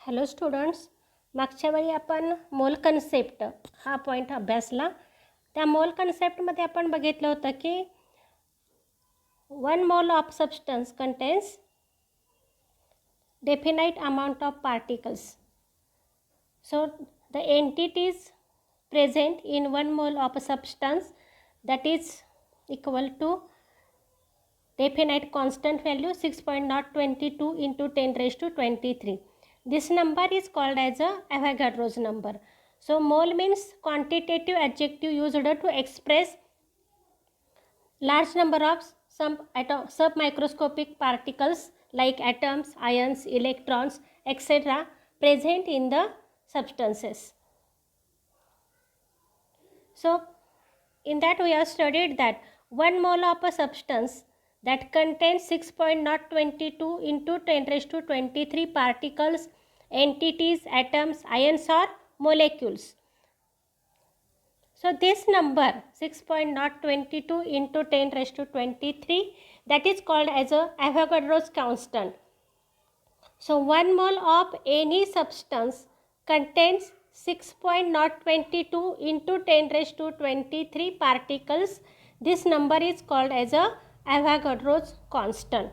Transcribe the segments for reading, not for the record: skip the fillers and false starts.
Hello students, मागच्या वेळी आपण मोल कन्सेप्ट हा पॉईंट अभ्यासला. त्या मोल कन्सेप्टमध्ये आपण बघितलं होतं की 1 mole of substance contains definite amount of particles. So the entities present in 1 mole of a substance that is equal to definite constant value 6.022 into 10 raised to 23. This number is called as a Avogadro's number. So mole means quantitative adjective used to express large number of some submicroscopic particles like atoms, ions, electrons, etc. present in the substances. So in that we have studied that 1 mole of a substance that contains 6.022 into 10 raised to 23 particles, entities, atoms, ions or molecules. So this number 6.022 into 10 raised to 23, that is called as a Avogadro's constant. So 1 mole of any substance contains 6.022 into 10 raised to 23 particles. This number is called as a Avogadro's constant.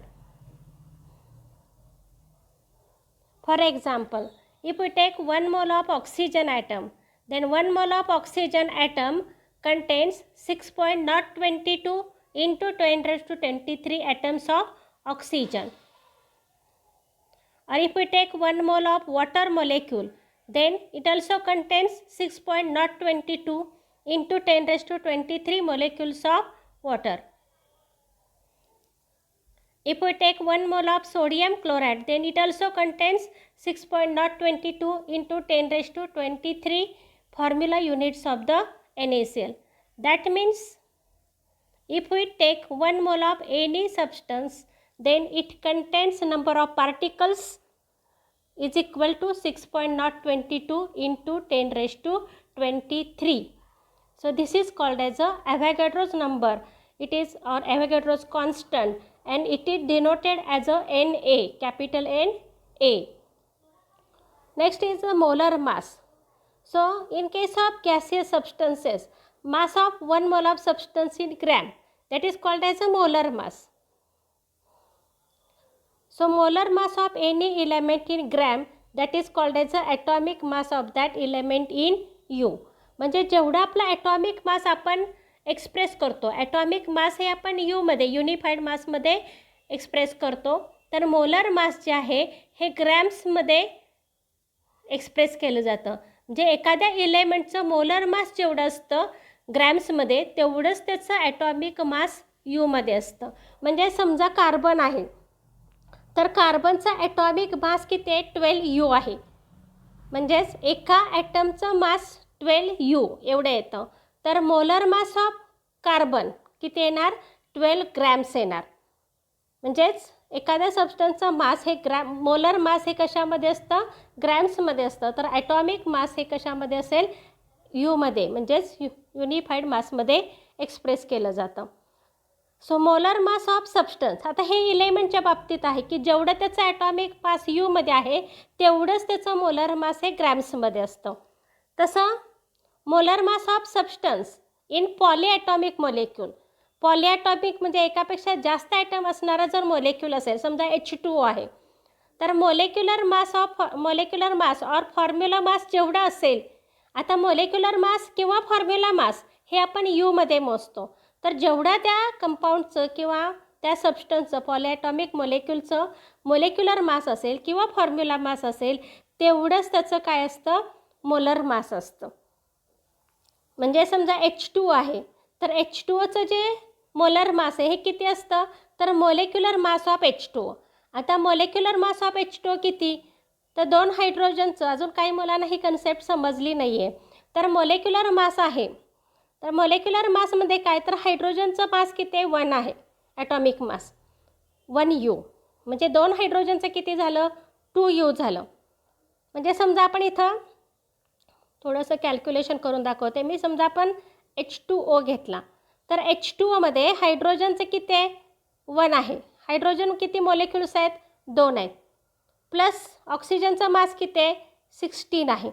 For example, if we take 1 mole of oxygen atom, then 1 mole of oxygen atom contains 6.022 into 10 raised to 23 atoms of oxygen. Or if we take 1 mole of water molecule, then it also contains 6.022 into 10 raised to 23 molecules of water. If we take 1 mole of sodium chloride, then it also contains 6.022 into 10 raised to 23 formula units of the NaCl. That means if we take 1 mole of any substance, then it contains number of particles is equal to 6.022 into 10 raised to 23. So this is called as a Avogadro's number. It is or Avogadro's constant, and it is denoted as a Na, capital Na. Next is the molar mass. So in case of gaseous substances, mass of 1 mole of substance in gram, that is called as a molar mass. So molar mass of any element in gram, that is called as the atomic mass of that element in U. म्हणजे जेवढा आपला atomic mass आपण express करतो, atomic mass हे आपण यूमध्ये unified मासमध्ये express करतो, तर molar mass जे आहे हे ग्रॅम्समध्ये एक्सप्रेस केलं जातं. म्हणजे एखाद्या इलेमेंटचं मोलर मास जेवढं असतं ग्रॅम्समध्ये, तेवढंच त्याचं ॲटॉमिक मास यूमध्ये असतं. म्हणजे समजा कार्बन आहे, तर कार्बनचा ॲटॉमिक मास किती आहे? 12 यू आहे. म्हणजेच एका ॲटमचं मास 12 यू एवढं येतं. तर मोलर मास ऑफ कार्बन किती येणार? 12 ग्रॅम्स येणार. म्हणजेच एखाद्या सबस्टन्सचं मास हे मोलर मास हे कशामध्ये असतं? ग्रॅम्समध्ये असतं. तर ॲटॉमिक मास हे कशामध्ये असेल? यूमध्ये, म्हणजेच युनिफाईड मासमध्ये एक्सप्रेस केलं जातं. So molar mass of substance, आता हे इलेमेंटच्या बाबतीत आहे की जेवढं त्याचं ॲटॉमिक मास यूमध्ये आहे तेवढंच त्याचं मोलर मास हे ग्रॅम्समध्ये असतं. तसं molar mass of substance in polyatomic molecule, polyatomic म्हणजे एकापेक्षा जास्त ॲटम असणारा जर मोलेक्यूल असेल, समजा H2O आहे, तर molecular mass or formula mass जेवढा असेल, आता मोलेक्युलर मास किंवा फॉर्म्युला मास हे आपण यूमध्ये मोजतो. तर जेवढा त्या कंपाऊंडचं किंवा त्या सबस्टन्सचं पॉलीॲटॉमिक मोलेक्युलचं मोलेक्युलर मास असेल किंवा फॉर्म्युला मास असेल, तेवढंच त्याचं काय असतं? मोलर मास असतं. म्हणजे समजा H2O आहे, तर H2Oचं जे मोलर मास आहे हे किती असतं? तर मोलेक्युलर मास ऑफ H2O. आता मोलेक्युलर मास ऑफ H2O किती? तर 2 हायड्रोजनचं, अजून काही मुलांना ही कन्सेप्ट समजली नाही आहे. तर मोलेक्युलर मास आहे, तर मोलेक्युलर मासमध्ये काय? तर हायड्रोजनचं मास किती आहे? 1 आहे ॲटॉमिक मास, 1 यू. म्हणजे 2 हायड्रोजनचं किती झालं? 2 यू झालं. म्हणजे समजा आपण इथं थोडंसं कॅल्क्युलेशन करून दाखवते मी. समजा आपण H2O घेतला, तर H2Oमध्ये हायड्रोजनचं किती आहे? 1 आहे. हायड्रोजन किती मोलेक्युल्स आहेत? 2 आहेत. प्लस ऑक्सिजनचा मास किती आहे 16 आहे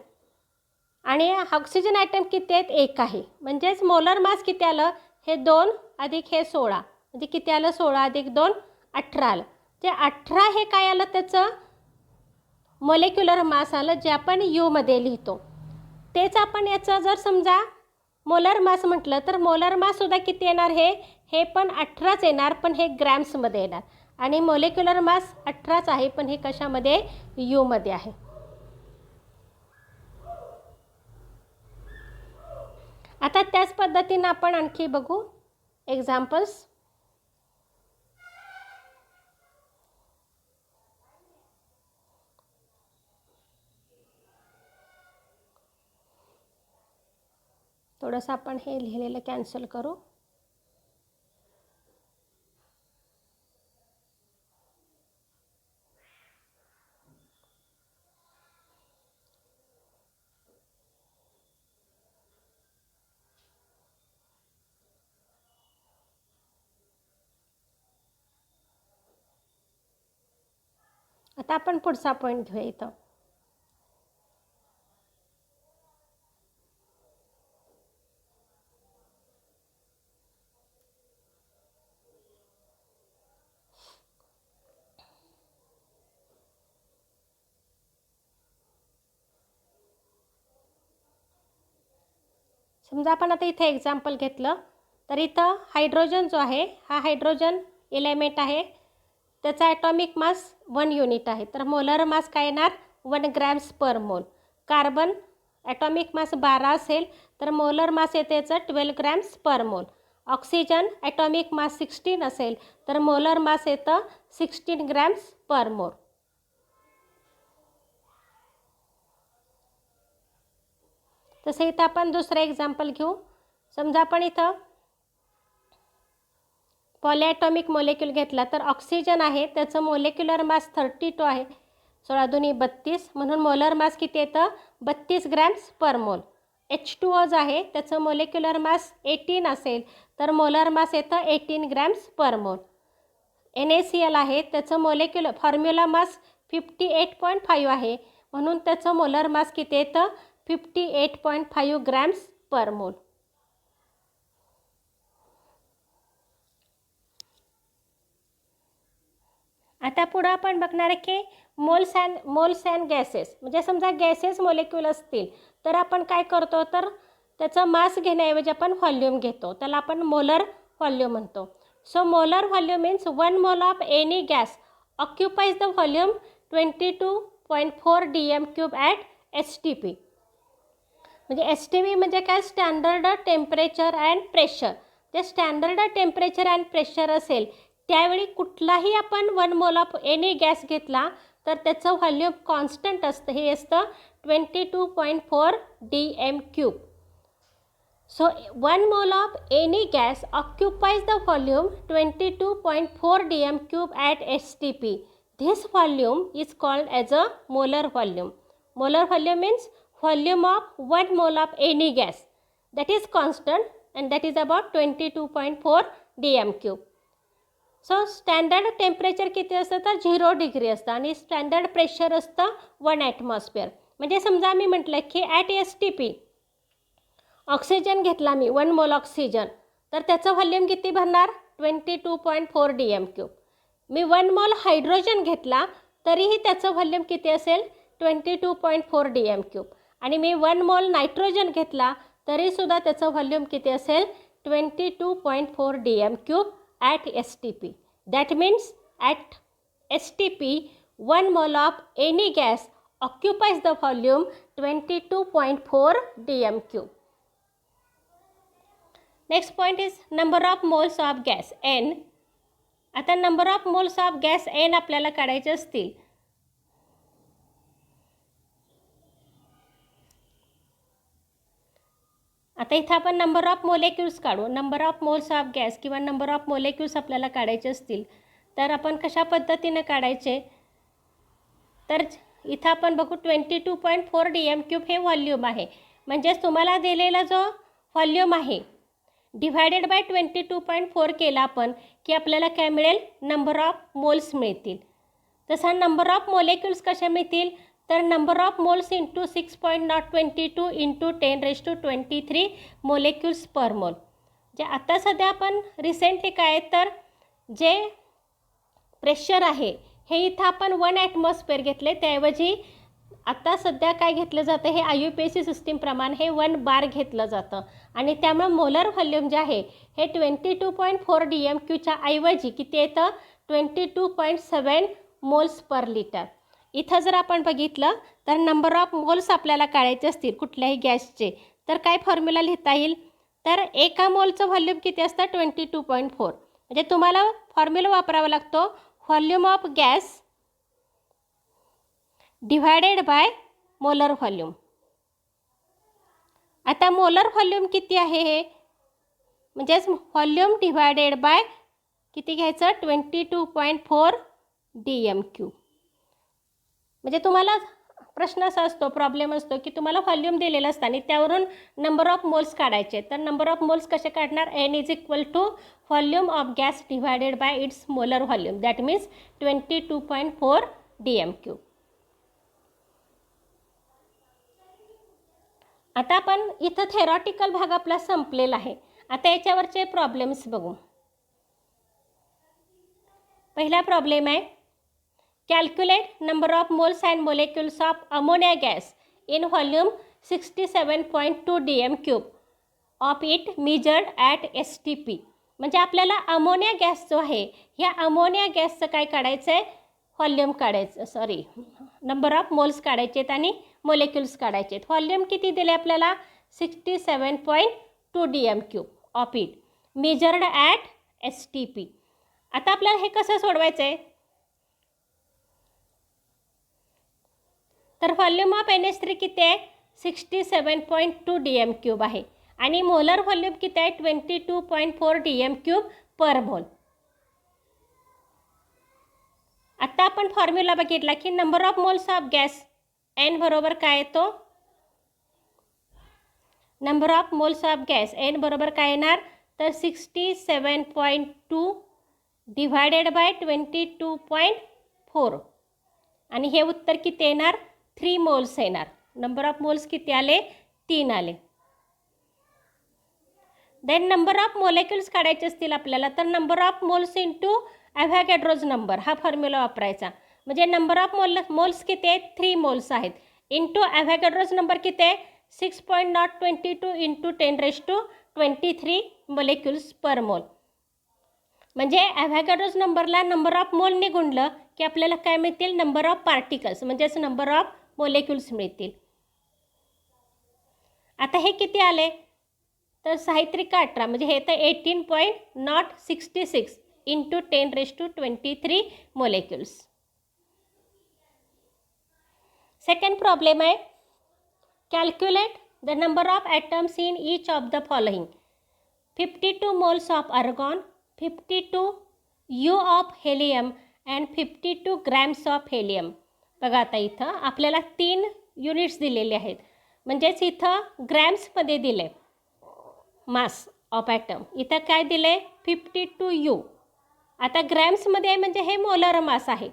आणि ऑक्सिजन ॲटम किती आहेत 1 आहे. म्हणजेच मोलर मास किती आलं हे 2 अधिक हे 16 म्हणजे किती आलं 16 अधिक 2 18 आलं. जे 18 हे काय आलं त्याचं मॉलिक्युलर मास आलं जे आपण यूमध्ये लिहितो. तेच आपण याचं जर समजा मोलर मास म्हटलं तर मोलर माससुद्धा किती येणार हे पण 18च येणार, पण हे ग्रॅम्समध्ये येणार आणि मॉलिक्युलर मास 18च आहे पण हे कशामध्ये यूमध्ये आहे. आता त्याच पद्धतीनं आपण आणखी बघू एक्झाम्पल्स. थोडंसं आपण हे लिहिलेलं कॅन्सल करू. आता आपण पुढचा पॉईंट घेऊया इथं. समजा आपण आता इथे एक्झाम्पल घेतलं तर इथं हायड्रोजन जो आहे हा हायड्रोजन एलिमेंट आहे, त्याचा ॲटॉमिक मास 1 युनिट आहे. तर मोलर मास काय येणार 1 ग्रॅम्स पर मोल. कार्बन ॲटॉमिक मास 12 असेल तर मोलर मास येते याचं 12 ग्रॅम्स पर मोल. ऑक्सिजन ॲटॉमिक मास 16 असेल तर मोलर मास येतं 16 ग्रॅम्स पर मोल. तसं इथं आपण दुसरं एक्झाम्पल घेऊ. समजा आपण इथं पॉलिॲटॉमिक मॉलिक्यूल घेतला तर ऑक्सिजन आहे त्याचं मोलिक्युलर मास 32 आहे, 16 दुनी 32 म्हणून मोलर मास किती येतं 32 ग्रॅम्स पर मोल. H2O जो आहे त्याचं मोलिक्युलर मास 18 असेल तर मोलर मास येतं 18 ग्रॅम्स पर मोल. NaCl आहे त्याचं मोलिक्युलर फॉर्म्युला मास 58.5 आहे म्हणून त्याचं मोलर मास किती येतं 58.5 ग्रॅम्स पर मोल. आता पुढं आपण बघणार आहे की मोल्स अँड गॅसेस. म्हणजे समजा गॅसेस मॉलिक्यूल असतील तर आपण काय करतो तर त्याचा मास घेण्याऐवजी आपण व्हॉल्यूम घेतो, त्याला आपण मोलर व्हॉल्यूम म्हणतो. So molar volume means 1 mole of any gas occupies the volume 22.4 dm³ at STP. म्हणजे STP म्हणजे काय स्टँडर्ड टेम्परेचर अँड प्रेशर. जे स्टँडर्ड टेम्परेचर अँड प्रेशर असेल त्यावेळी कुठलाही आपण 1 मोल ऑफ एनी गॅस घेतला तर त्याचं व्हॉल्यूम कॉन्स्टंट असतं, हे असतं 22.4 dm³. So 1 mole of any gas occupies the volume 22.4 dm³ at STP. This volume is called as a molar volume. Molar volume means volume of 1 mole of any gas that is constant and that is about 22.4 dm³. So standard temperature किती असतं तर 0 degree असतं आणि standard pressure असतं 1 atmosphere. म्हणजे समजा मी म्हटलं की ॲट STP ऑक्सिजन घेतला मी 1 मोल ऑक्सिजन तर त्याचं व्हॉल्यूम किती भरणार 22.4 dm³. मी 1 मोल हायड्रोजन घेतला तरीही त्याचं व्हॉल्यूम किती असेल 22.4 dm³. आणि मी 1 मोल नायट्रोजन घेतला तरीसुद्धा त्याचं व्हॉल्यूम किती असेल 22.4 dm³ at STP. That means at STP 1 mole of any gas occupies the volume 22.4 dm³. Next point is number of moles of gas N. आता number of moles of gas N आपल्याला काढायचे असतील आता इथं आपण number of molecules काढू. Number of moles of gas किंवा number of molecules आपल्याला काढायचे असतील तर आपण कशा पद्धतीनं काढायचे तर इथं आपण बघू 22.4 dm³ हे व्हॉल्यूम आहे. म्हणजेच तुम्हाला दिलेला जो व्हॉल्यूम आहे डिव्हायडेड बाय 22.4 केला आपण की आपल्याला काय मिळेल नंबर ऑफ मोल्स मिळतील. तसा नंबर ऑफ मोलेक्युल्स कशा मिळतील, तर number of moles into 6.022 into 10⁻23 molecules per mole. जे आता सध्या आपण रिसेंटली काय, तर जे प्रेशर आहे हे इथं आपण 1 ॲटमॉस्फिअर घेतले, त्याऐवजी आता सध्या काय घेतलं जातं, हे IUPAC सिस्टीमप्रमाणे हे 1 बार घेतलं जातं. आणि त्यामुळे मोलर व्हॉल्यूम जे आहे हे 22.4 DMQच्या ऐवजी किती येतं, 22.7 मोल्स पर लिटर. इथं जर आपण बघितलं तर नंबर ऑफ मोल्स आपल्याला काढायचे असतील कुठल्याही गॅसचे, तर काय फॉर्म्युला लिहिता येईल, तर एका मोलचं व्हॉल्यूम किती असतं, 22.4. म्हणजे तुम्हाला फॉर्म्युला वापरावा लागतो, volume of gas divided by molar volume. आता मोलर व्हॉल्यूम किती आहे हे, म्हणजेच व्हॉल्यूम डिवायडेड बाय किती घ्यायचं, 22.4 DMQ. म्हणजे तुम्हाला प्रश्न असा असतो, प्रॉब्लेम असतो की तुम्हाला व्हॉल्यूम दिलेलं असतं आणि त्यावरून नंबर ऑफ मोल्स काढायचे. तर नंबर ऑफ मोल्स कसे काढणार, N is equal to volume of gas divided by its molar volume, that means 22.4 DMQ. आता आपण इथं थेरॉटिकल भाग आपला संपलेला आहे. आता याच्यावरचे प्रॉब्लेम्स बघू. पहिला प्रॉब्लेम आहे, calculate number of moles and molecules of ammonia gas in volume 67.2 DMQ of it measured at STP. म्हणजे आपल्याला अमोनिया गॅस जो आहे, ह्या अमोनिया गॅसचं काय काढायचं आहे, व्हॉल्यूम काढायचं, नंबर ऑफ मोल्स काढायचे आहेत आणि मोलेक्युल्स काढायचे आहेत. व्हॉल्यूम किती दिले आपल्याला, 67.2 DMQ of it measured at STP. आता आपल्याला हे कसं सोडवायचं आहे, तर व्हॉल्यूम ऑफ NH3 किती आहे, 67.2 DMQ आहे आणि मोलर व्हॉल्यूम किती आहे, 22.4 DMQ पर मोल. आता आपण फॉर्म्युला बघितला की number of moles of gas N बरोबर काय येतो, number of moles of gas N बरोबर काय येणार, तर 67.2 डिवायडेड बाय 22.4 आणि हे उत्तर किती येणार, 3 मोल्स येणार. नंबर ऑफ मोल्स किती आले, 3 आले. देन नंबर ऑफ मोलेक्युल्स काढायचे असतील आपल्याला, तर number of moles into Avogadro's number हा फॉर्म्युला वापरायचा. म्हणजे नंबर ऑफ मोल्स किती आहेत, 3 मोल्स आहेत, इंटू ॲव्होगॅड्रोज नंबर किती आहे, 6.022 इंटू 10⁻23 मोलेक्युल्स पर मोल. म्हणजे ॲव्होगॅड्रोज नंबरला नंबर ऑफ मोलने गुणलं की आपल्याला काय मिळतील, नंबर ऑफ पार्टिकल्स म्हणजेच नंबर ऑफ मोलेक्युल्स मिळतील. आता हे किती आले, तर 6×18 म्हणजे हे तर 18.066 इंटू 10⁻23 मोलेक्युल्स. सेकंड प्रॉब्लेम आहे, calculate the number of atoms in each of the following, 52 moles of argon, 52 U of helium and 52 grams of helium. बघा आता इथं आपल्याला 3 युनिट्स दिलेले आहेत, म्हणजेच इथं ग्रॅम्समध्ये दिले मास ऑफ ॲटम, इथं काय दिले 52 U. आता ग्रॅम्समध्ये आहे म्हणजे हे मोलर मास आहे,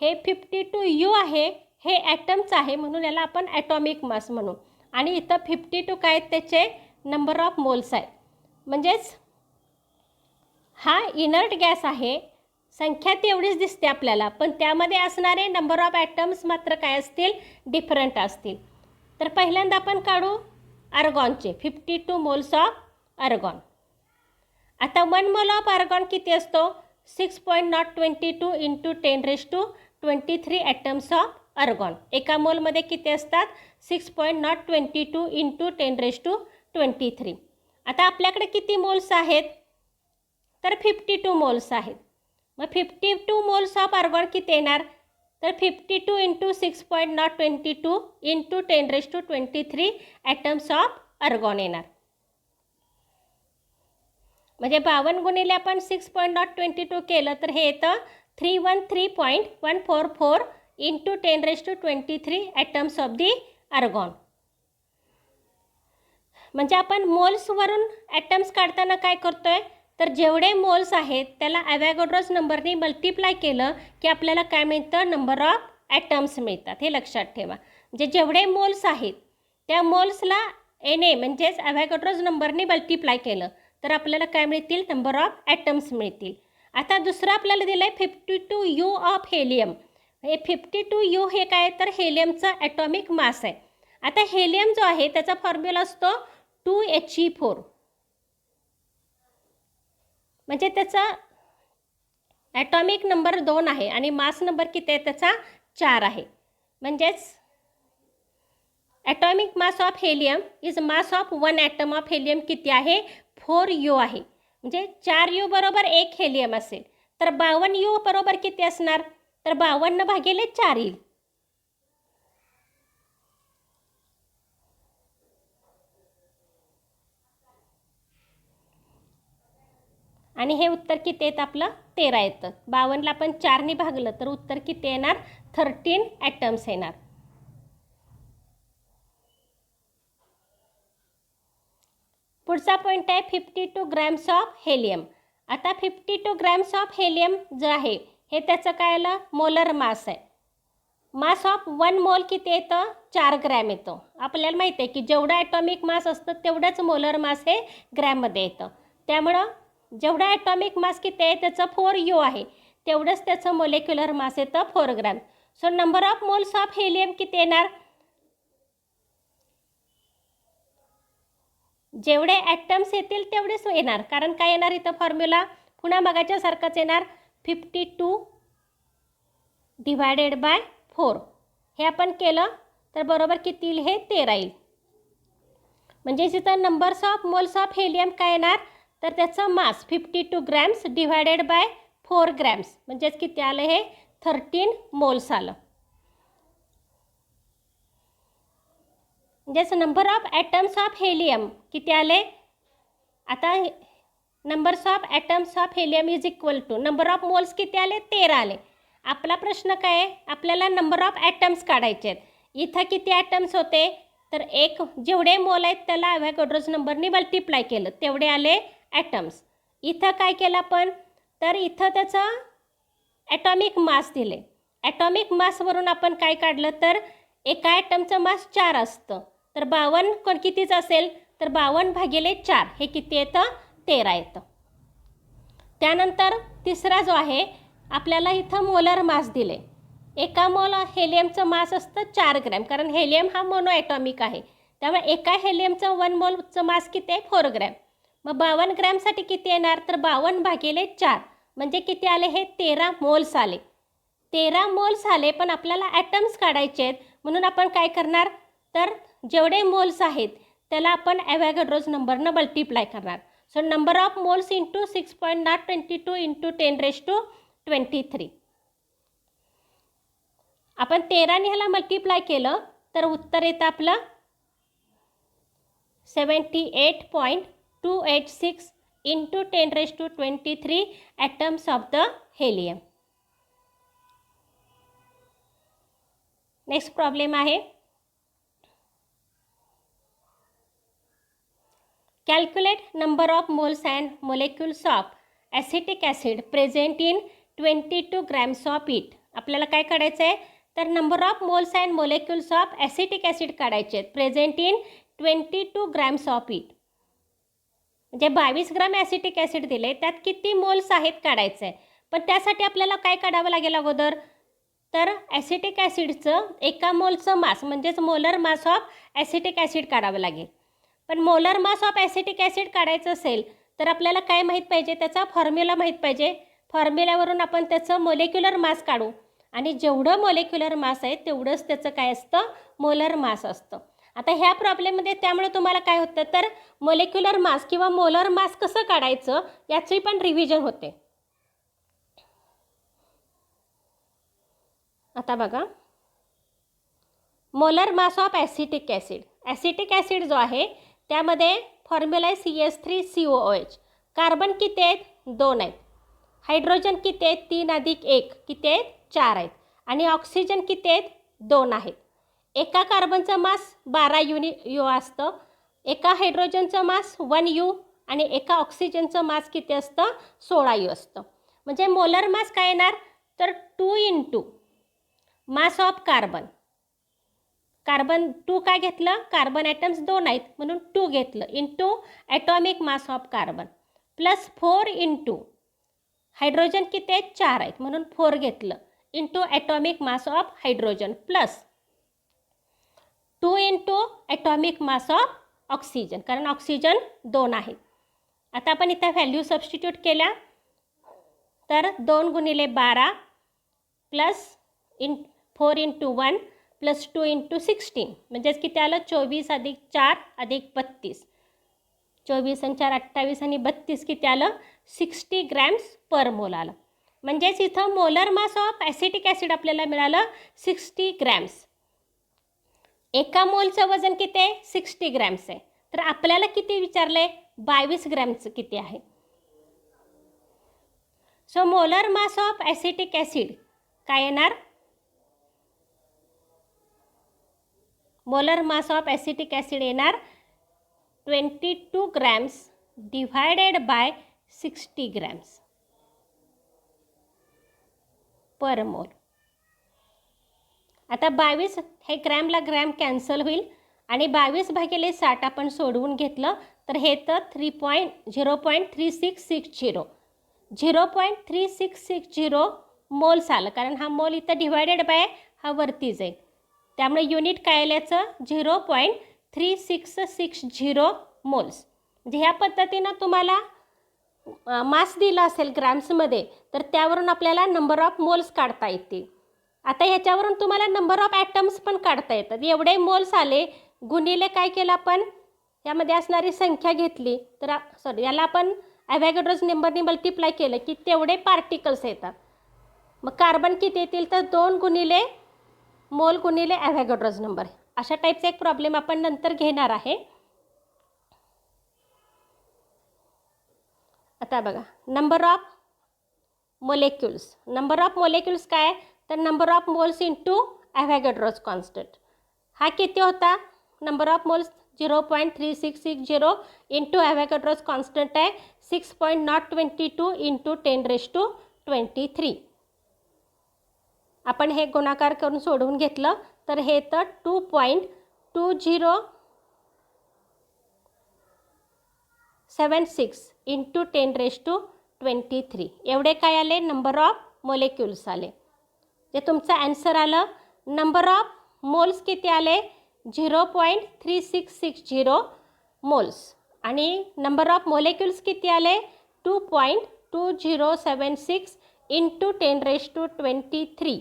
हे 52 U आहे, हे ॲटम्स आहे म्हणून याला आपण ॲटॉमिक मास म्हणू. आणि इथं 52 काय आहेत, त्याचे नंबर ऑफ मोल्स आहेत. म्हणजेच हा इनर्ट गॅस आहे, संख्या तेवढीच दिसते आपल्याला, पण त्यामध्ये असणारे नंबर ऑफ ॲटम्स मात्र काय असतील, डिफरंट असतील. तर पहिल्यांदा आपण काढू आर्गॉनचे 52 मोल्स ऑफ आर्गॉन. आता 1 मोल ऑफ आर्गॉन किती असतो, 6.022 इंटू 10⁻23 ॲटम्स ऑफ आर्गॉन. एका मोलमध्ये किती असतात, 6.022 इंटू 10⁻23. आता आपल्याकडे किती मोल्स आहेत, तर 52 मोल्स आहेत. मग 52 मोल्स ऑफ आर्गॉन किती येणार, तर 52 into 6.022 into 10⁻23 atoms of argon येणार. म्हणजे 52 गुणिले आपण 6.022 केलं तर हे येतं 313.144 into 10⁻23 atoms of the argon. म्हणजे आपण मोल्सवरून ॲटम्स काढताना काय करतो आहे, तर जेवढे मोल्स आहेत त्याला ॲव्होगॅड्रोज नंबरने मल्टिप्लाय केलं की आपल्याला काय मिळतं, नंबर ऑफ ॲटम्स मिळतात. हे लक्षात ठेवा. म्हणजे जेवढे मोल्स आहेत त्या मोल्सला Na म्हणजेच ॲव्होगॅड्रोज नंबरने मल्टिप्लाय केलं तर आपल्याला काय मिळतील, नंबर ऑफ ॲटम्स मिळतील. आता दुसरं आपल्याला दिलं आहे 52U ऑफ हेलियम. हे 52U हे काय, तर हेलियमचा ॲटॉमिक मास आहे. आता हेलियम जो आहे त्याचा फॉर्म्युला असतो 2He4, म्हणजे त्याचा ॲटॉमिक नंबर 2 आहे आणि मास नंबर किती आहे त्याचा 4 आहे. म्हणजेच atomic mass of helium is mass of 1 atom of helium किती आहे, 4U आहे. म्हणजे 4U बरोबर 1 हेलियम असेल तर 52U बरोबर किती असणार, तर 52/4 येईल. आणि हे उत्तर किती येतं आपलं, 13 येतं. 52ला आपण 4ने भागलं तर उत्तर किती येणार, 13 ॲटम्स येणार. पुढचा पॉईंट आहे 52 ग्रॅम्स ऑफ हेलियम. आता 52 ग्रॅम्स ऑफ हेलियम जे आहे हे त्याचं काय आलं, मोलर मास आहे. मास ऑफ 1 मोल किती येतं, 4 ग्रॅम येतं. आपल्याला माहिती आहे की जेवढं ॲटॉमिक मास असतं तेवढंच मोलर मास हे ग्रॅममध्ये येतं. त्यामुळं जेवढा ॲटॉमिक मास किती आहे त्याचं 4U आहे तेवढंच त्याचं मोलेक्युलर मास येतं 4 gram. So number of moles of helium किती येणार, जेवढे ॲटम्स येतील तेवढेच येणार. कारण काय येणार इथं फॉर्म्युला पुन्हा मगाच्या सारखंच येणार, 52 डिवायडेड बाय 4. हे आपण केलं तर बरोबर किती येईल, हे 13 येईल. म्हणजे इथं numbers of moles of helium काय येणार, तर त्याचं mass 52 grams divided by 4 grams म्हणजेच किती आलं, हे 13 मोल्स आलं. म्हणजेच number of atoms of helium किती आले, आता numbers of atoms of helium is equal to number of moles किती आले, 13 आले. आपला प्रश्न काय आहे, आपल्याला नंबर ऑफ ॲटम्स काढायचे आहेत. इथं किती ॲटम्स होते, तर एक जेवढे मोल आहेत त्याला ॲव्होगॅड्रोज नंबरने मल्टिप्लाय केलं तेवढे आले ॲटम्स. इथं काय केलं आपण, तर इथं त्याचं ॲटॉमिक मास दिले. ॲटॉमिक मासवरून आपण काय काढलं, तर एका ॲटमचं मास 4 असतं तर 52 कितीच असेल, तर 52/4 हे किती येतं, 13 येतं. त्यानंतर तिसरा जो आहे आपल्याला इथं मोलर मास दिले. एका मोल हेलियमचं मास असतं 4 ग्रॅम, कारण हेलियम हा मोनो ॲटॉमिक आहे. त्यामुळे एका हेलियमचं 1 मोलचं मास किती आहे, 4 ग्रॅम. मग 52 ग्रॅमसाठी किती येणार, तर 52/4 म्हणजे किती आले, हे 13 मोल्स आले. 13 मोल्स आले, पण आपल्याला ॲटम्स काढायचे आहेत म्हणून आपण काय करणार, तर जेवढे मोल्स आहेत त्याला आपण ॲव्होगॅड्रोज नंबरनं मल्टिप्लाय करणार. So number of moles into 6.022 into 10⁻23. आपण 13ने ह्याला मल्टिप्लाय केलं तर उत्तर येतं आपलं 78.286 into 10⁻23 atoms of the helium. Next problem आहे, calculate number of moles and molecules of acetic acid present in 22 grams of it. आपल्याला काय काढायचं आहे, तर number of moles and molecules of acetic acid काढायचे आहेत present in 22 grams of it. म्हणजे 22 gram acetic acid दिले, त्यात किती मोल्स आहेत काढायचं आहे. पण त्यासाठी आपल्याला काय काढावं लागेल अगोदर, तर ॲसिटिक ॲसिडचं एका मोलचं मास म्हणजेच molar mass of acetic acid काढावं लागेल. पण molar mass of acetic acid काढायचं असेल तर आपल्याला काय माहीत पाहिजे, त्याचा फॉर्म्युला माहीत पाहिजे. फॉर्म्युल्यावरून आपण त्याचं मोलेक्युलर मास काढू आणि जेवढं मोलेक्युलर मास आहे तेवढंच त्याचं काय असतं, मोलर मास असतं. आता ह्या प्रॉब्लेममध्ये त्यामुळे तुम्हाला काय होतं, तर मोलेक्युलर मास किंवा मोलर मास कसं काढायचं याची पण रिव्हिजन होते. आता बघा, molar mass of acetic acid. Acetic acid जो आहे त्यामध्ये फॉर्म्युला आहे CH3COOH. कार्बन किती आहेत, 2 आहेत. हायड्रोजन किती आहेत, 3 + 1 किती आहेत, 4 आहेत. आणि ऑक्सिजन किती आहेत, 2 आहेत. एका कार्बनचं मास 12 U असतं, एका हायड्रोजनचं मास 1 U आणि एका ऑक्सिजनचं मास किती असतं 16U असतं. म्हणजे मोलर मास काय येणार तर 2 into mass of carbon. Carbon 2 काय घेतलं कार्बन ॲटम्स 2 आहेत म्हणून 2 घेतलं into atomic mass of carbon plus 4 into hydrogen किती आहेत 4 आहेत म्हणून 4 घेतलं into atomic mass of hydrogen plus 2 into atomic mass of oxygen कारण ऑक्सिजन 2 आहे. आता आपण इथं व्हॅल्यू सबस्टिट्यूट केल्या तर 2 गुणिले 12 प्लस 4 इंटू 1 प्लस 2 इंटू 16 म्हणजेच किती आलं 24 अधिक 4 अधिक 32. 24 आणि 4 28 आणि 32 किती आलं 60 ग्रॅम्स पर मोल आलं. म्हणजेच इथं molar mass of acetic acid आपल्याला मिळालं 60 ग्रॅम्स. एका मोलचं वजन किती आहे 60 ग्रॅम्स आहे तर आपल्याला किती विचारलं आहे 22 ग्रॅमचं किती आहे. So molar mass of acetic acid काय येणार molar mass of acetic acid येणार 22 ग्रॅम्स डिवायडेड बाय 60 ग्रॅम्स पर मोल. आता 22 हे ग्रॅमला ग्रॅम कॅन्सल होईल आणि 22 भागिले 60 आपण सोडवून घेतलं तर हे तर 0.3660 मोल्स आलं कारण हा मोल इथं डिवायडेड बाय हा वरती जाईल त्यामुळे युनिट काय आलं याचं 0.3660 मोल्स. म्हणजे ह्या पद्धतीनं तुम्हाला मास दिला असेल ग्रॅम्समध्ये तर त्यावरून आपल्याला नंबर ऑफ मोल्स काढता येतील. आता ह्याच्यावरून तुम्हाला नंबर ऑफ ॲटम्स पण काढता येतात. एवढे मोल्स आले गुणिले काय केलं आपण यामध्ये असणारी संख्या घेतली तर याला आपण ॲव्हॅगॅड्रोज नंबरने मल्टिप्लाय केलं की तेवढे पार्टिकल्स येतात. मग कार्बन किती येतील तर 2 गुणिले मोल गुणिले ॲव्हॅगॅड्रोज नंबर. अशा टाईपचा एक प्रॉब्लेम आपण नंतर घेणार आहे. आता बघा नंबर ऑफ मोलेक्युल्स काय तर number of moles into Avogadro's constant. हा किती होता number of moles 0.3660 into Avogadro's constant आहे 6.022 इंटू 10⁻23. आपण हे गुणाकार करून सोडवून घेतलं तर हे तर 2.2076 इंटू 10⁻23 एवढे काय आले नंबर ऑफ मोलेक्युल्स आले. जे तुमचं ॲन्सर आलं नंबर ऑफ मोल्स किती आले 0.3660 मोल्स आणि नंबर ऑफ मोलेक्युल्स किती आले 2.2076 इंटू 10⁻23.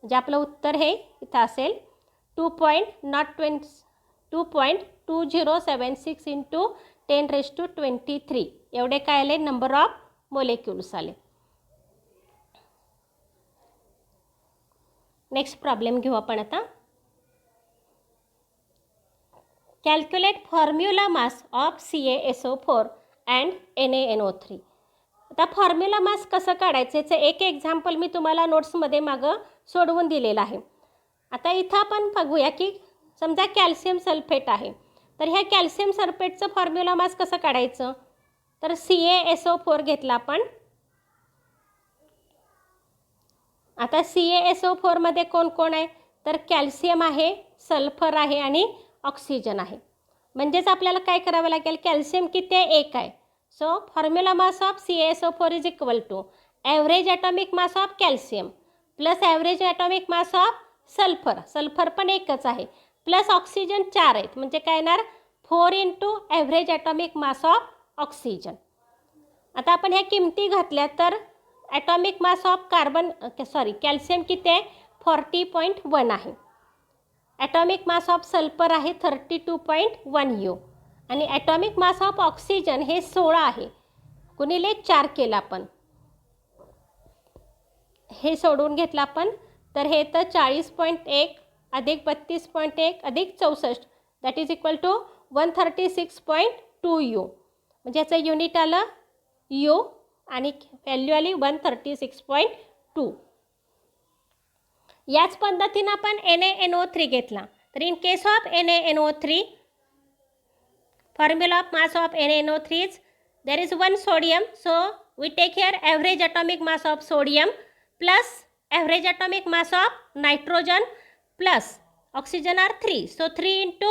म्हणजे आपलं उत्तर हे इथं असेल 2.2076 इंटू 10⁻23 एवढे काय आले नंबर ऑफ मोलेक्युल्स आले. नेक्स्ट प्रॉब्लेम घेऊ आपण आता. Calculate formula mass of CaSO4 and NaNO3. आता फॉर्म्युला मास कसं काढायचं याचं एक एक्झाम्पल मी तुम्हाला नोट्समध्ये मागं सोडवून दिलेलं आहे. आता इथं आपण बघूया की समजा कॅल्शियम सल्फेट आहे तर ह्या कॅल्शियम सल्फेटचं फॉर्म्युला मास कसं काढायचं तर CaSO4 घेतला आपण. आता CaSO4मध्ये कोण कोण आहे तर कॅल्शियम आहे सल्फर आहे आणि ऑक्सिजन आहे. म्हणजेच आपल्याला काय करावं लागेल कॅल्शियम किती आहे 1 आहे. So formula mass of CaSO4 is equal to average atomic mass of calcium plus average atomic mass of sulphur पण एकच आहे प्लस ऑक्सिजन 4 आहेत म्हणजे काय येणार 4 into average atomic mass of oxygen. आता आपण ह्या किमती घातल्या तर ॲटॉमिक मास ऑफ कॅल्शियम किती आहे 40.1 आहे. ॲटॉमिक मास ऑफ सल्फर आहे 32.1 U आणि ॲटॉमिक मास ऑफ ऑक्सिजन हे 16 आहे गुणिले 4 केलं आपण. हे सोडवून घेतलं आपण तर हे तर 40.1 अधिक 32.1 अधिक 64 that is equal to 136.2 U. म्हणजे याचं युनिट आलं U आणि व्हॅल्यू आली 136.2. याच पद्धतीनं आपण NaNO3 घेतला तर in case of NaNO3 formula of mass of NaNO3 is there is one sodium, so we take here average atomic mass of sodium plus average atomic mass of nitrogen plus oxygen are 3. So 3 into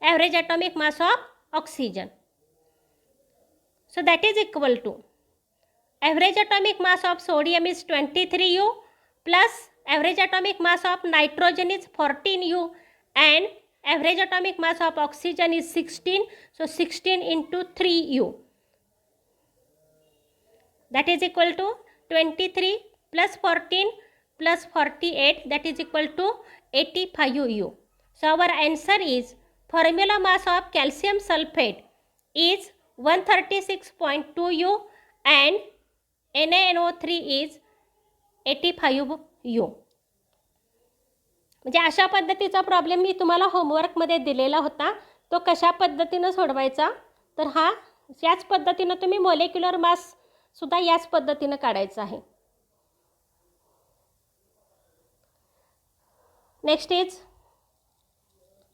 average atomic mass of oxygen. So that is equal to average atomic mass of sodium is 23U plus average atomic mass of nitrogen is 14U and average atomic mass of oxygen is 16. So 16 into 3U. That is equal to 23 plus 14 plus 48, that is equal to 85U. So our answer is formula mass of calcium sulfate is 136.2U and NaNO3 is 85U. म्हणजे अशा पद्धतीचा problem मी तुम्हाला होमवर्कमध्ये दिलेला होता. तो कशा पद्धतीनं सोडवायचा, तर याच पद्धतीनं तुम्ही मॉलिक्युलर मास सुद्धा याच पद्धतीनं काढायचा आहे. नेक्स्ट इज,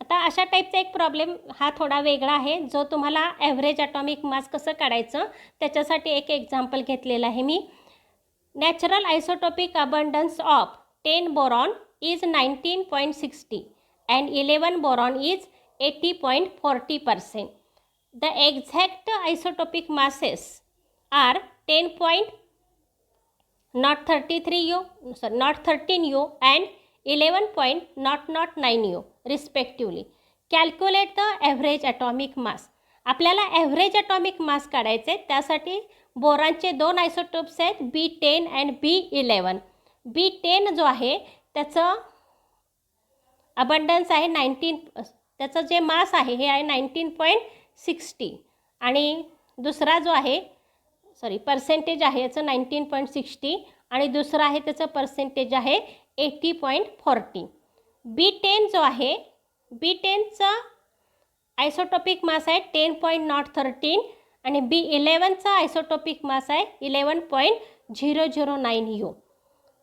आता अशा टाईपचा एक प्रॉब्लेम हा थोडा वेगळा आहे, जो तुम्हाला ॲव्हरेज ॲटॉमिक मास कसं काढायचं त्याच्यासाठी एक एक्झाम्पल घेतलेलं आहे मी. Natural isotopic abundance of 10 boron is 19.60 and 11 boron is 80.40%. The exact isotopic masses are 10.033U and 11.009U respectively. Calculate the average atomic mass. आपल्याला ॲव्हरेज ॲटॉमिक मास काढायचे, त्यासाठी बोरांचे दोन आयसोटोप्स आहेत B10 and B11. B10 जो आहे त्याचं अबंडन्स आहे 19, त्याचं जे मास आहे हे आहे 19.60 आणि दुसरा जो आहे पर्सेंटेज आहे याचं 19.60 आणि दुसरा आहे त्याचं पर्सेंटेज आहे 80.40. B10 जो आहे B10चा आयसोटोपिक मास आहे 10.013 आणि B11चा आयसोटोपिक मास आहे 11.009U.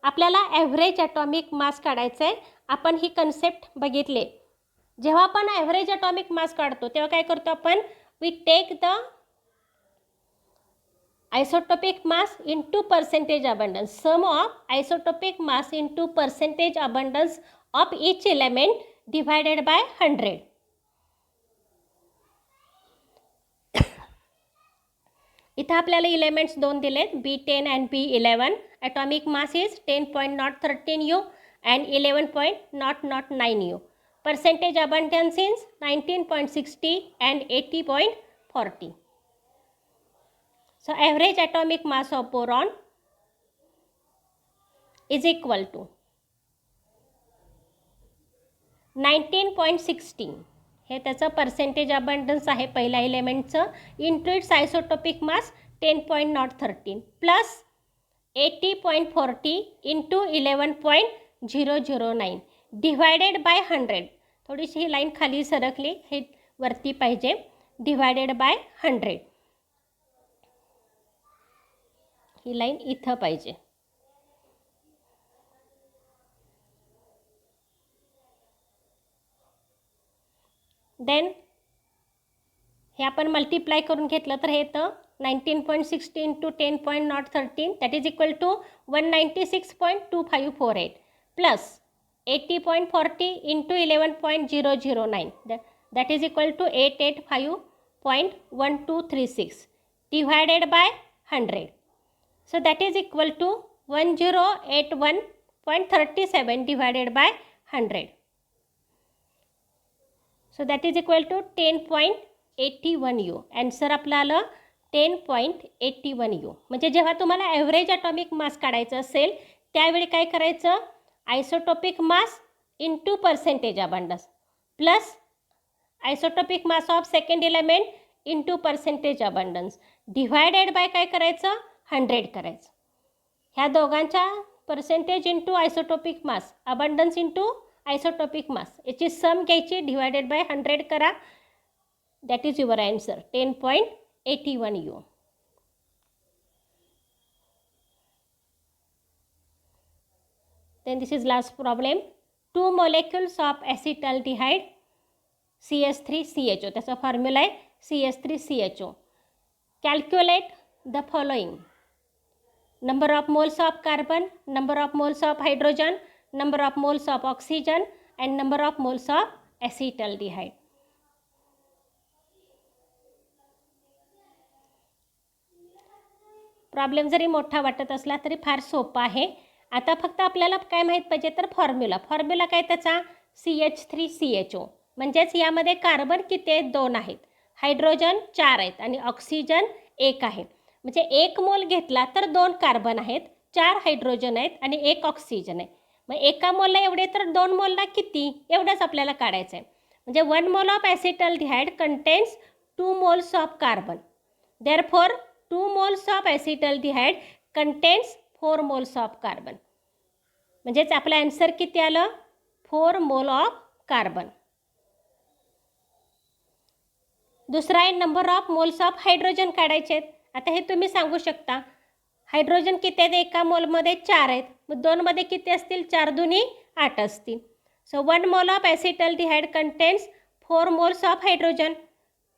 आपल्याला ॲव्हरेज ॲटॉमिक मास काढायचं आहे. आपण ही कन्सेप्ट बघितले. जेव्हा आपण ॲव्हरेज ॲटॉमिक मास काढतो तेव्हा काय करतो आपण, we take the isotopic mass into percentage abundance, sum of isotopic mass into percentage abundance of each element divided by 100. इथं आपल्याला एलिमेंट्स दोन दिलेत B10 and B11. Atomic mass is 10.013U and 11.009U. Percentage abundance is 19.60 and 80.40. So average atomic mass of boron is equal to 19.60. हे त्याचं percentage abundance आहे पहिल्या एलिमेंटचं, into its isotopic mass 10.013 plus 80.40 into 11.009 divided by 100. थोडीशी ही line खाली सरकली, हे वरती पाहिजे, डिवायडेड बाय 100. ही लाईन इथं पाहिजे. देन हे आपण मल्टिप्लाय करून घेतलं तर हे तर 19.60 into 10.013 that is equal to 196.2548 plus 80.40 into 11.009 that is equal to 885.1236 divided by 100. So that is equal to 1081.37 divided by 100. So that is equal to 10.81U. Answer आपलं आलं 10.81U. म्हणजे जेव्हा तुम्हाला ॲव्हरेज ॲटॉमिक मास काढायचं असेल त्यावेळी काय करायचं, isotopic mass into percentage abundance plus isotopic mass of second element into percentage abundance divided by काय करायचं, 100 करायचं. ह्या दोघांच्या percentage into isotopic mass, abundance into isotopic mass याची सम घ्यायची, डिवायडेड बाय 100 करा. That is your answer 10.81U. Then this is last problem. 2 molecules of acetaldehyde CH3CHO, त्याचा formula आहे CH3CHO, Calculate the following: number of moles of carbon, number of moles of hydrogen, number of moles of oxygen, and number of moles of acetaldehyde. Problem जरी मोठा वाटत असला तरी फार सोपा आहे. आता फक्त आपल्याला काय माहीत पाहिजे तर फॉर्म्युला काय त्याचा CH3CHO. म्हणजेच यामध्ये कार्बन किती आहेत? 2 आहेत, हायड्रोजन 4 आहेत आणि ऑक्सिजन 1 आहे. म्हणजे 1 मोल घेतला तर 2 कार्बन आहेत, 4 हायड्रोजन आहेत आणि 1 ऑक्सिजन आहे. मग एका मोलला एवढे तर 2 मोलला किती? एवढंच आपल्याला काढायचं आहे. म्हणजे 1 mole of acetaldehyde contains 2 moles of carbon. Therefore 2 moles of acetaldehyde contains 4 moles of carbon. म्हणजेच आपलं आन्सर किती आलं? 4 मोल ऑफ कार्बन. दुसरा आहे number of moles of hydrogen काढायचे आहेत. आता हे तुम्ही सांगू शकता हायड्रोजन किती आहेत? एका मोलमध्ये 4 आहेत, मग 2मध्ये किती असतील? 4 दुनी 8 असतील. So 1 mole of acetaldehyde contains 4 moles of hydrogen.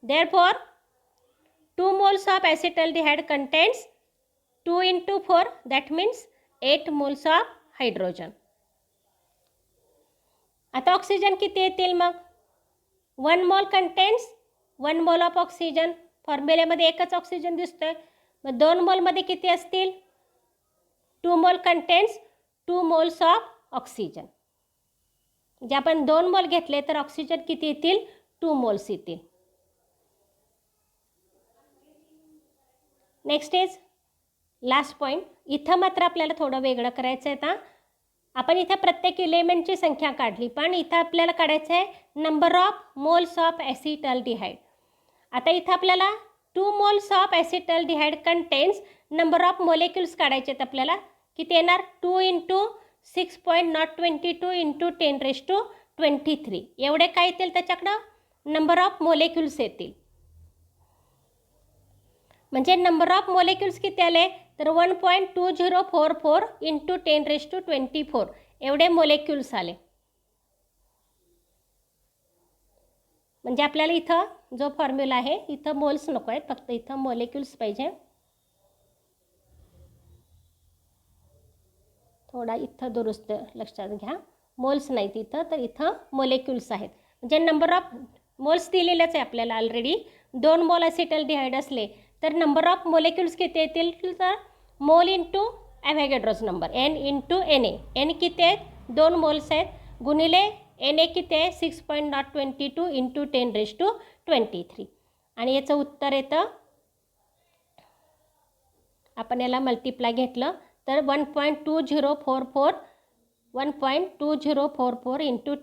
Therefore 2 moles of acetaldehyde contains 2 into 4, that means 8 moles of hydrogen. आता ऑक्सिजन किती येतील? मग 1 mole contains 1 mole of oxygen. फॉर्म्युल्यामध्ये एकच ऑक्सिजन दिसतोय, मग 2 मोलमध्ये किती असतील? 2 mole contains 2 moles of oxygen. म्हणजे आपण 2 मोल घेतले तर ऑक्सिजन किती येतील? 2 moles येतील. Next is last point. इथं मात्र आपल्याला थोडं वेगळं करायचं आहे. आता आपण इथं प्रत्येक इलेमेंटची संख्या काढली, पण इथं आपल्याला काढायचं आहे number of moles of acetaldehyde. आता इथं आपल्याला 2 moles of acetaldehyde contains number of molecules काढायचे आहेत. आपल्याला किती येणार? 2 × 6.022 × 10⁻23 एवढे काय येतील त्याच्याकडं? नंबर ऑफ मोलेक्युल्स येतील. म्हणजे नंबर ऑफ मोलेक्युल्स किती आले तर 1.2044 × 10⁻24 एवढे मोलेक्युल्स आले. म्हणजे आपल्याला इथं जो फॉर्म्युला आहे इथं मोल्स नको आहेत, फक्त इथं मोलेक्युल्स पाहिजे. थोडा इथं दुरुस्त लक्षात घ्या, मोल्स नाहीत इथं, तर इथं मोलेक्युल्स आहेत. म्हणजे नंबर ऑफ मोल्स दिलेलेच आहे आपल्याला ऑलरेडी. 2 मोल ॲसिटल्डिहाइड असले तर नंबर ऑफ मोलेक्युल्स किती येतील तर mole into Avogadro's number N × Na. N किती आहेत? 2 मोल्स आहेत, गुणिले Na किती आहे? 6.022 × 10⁻23. आणि याचं उत्तर येतं, आपण याला मल्टिप्लाय घेतलं तर 1.2044 ×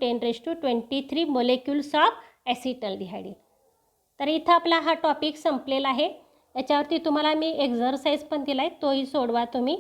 10⁻23 मोलेक्युल्स ऑफ ॲसिटल्डिहाइड. तर इथं आपला हा टॉपिक संपलेला आहे. याच्यावरती तुम्हाला मी एक्झरसाइज पण दिला आहे, तोही सोडवा तुम्ही.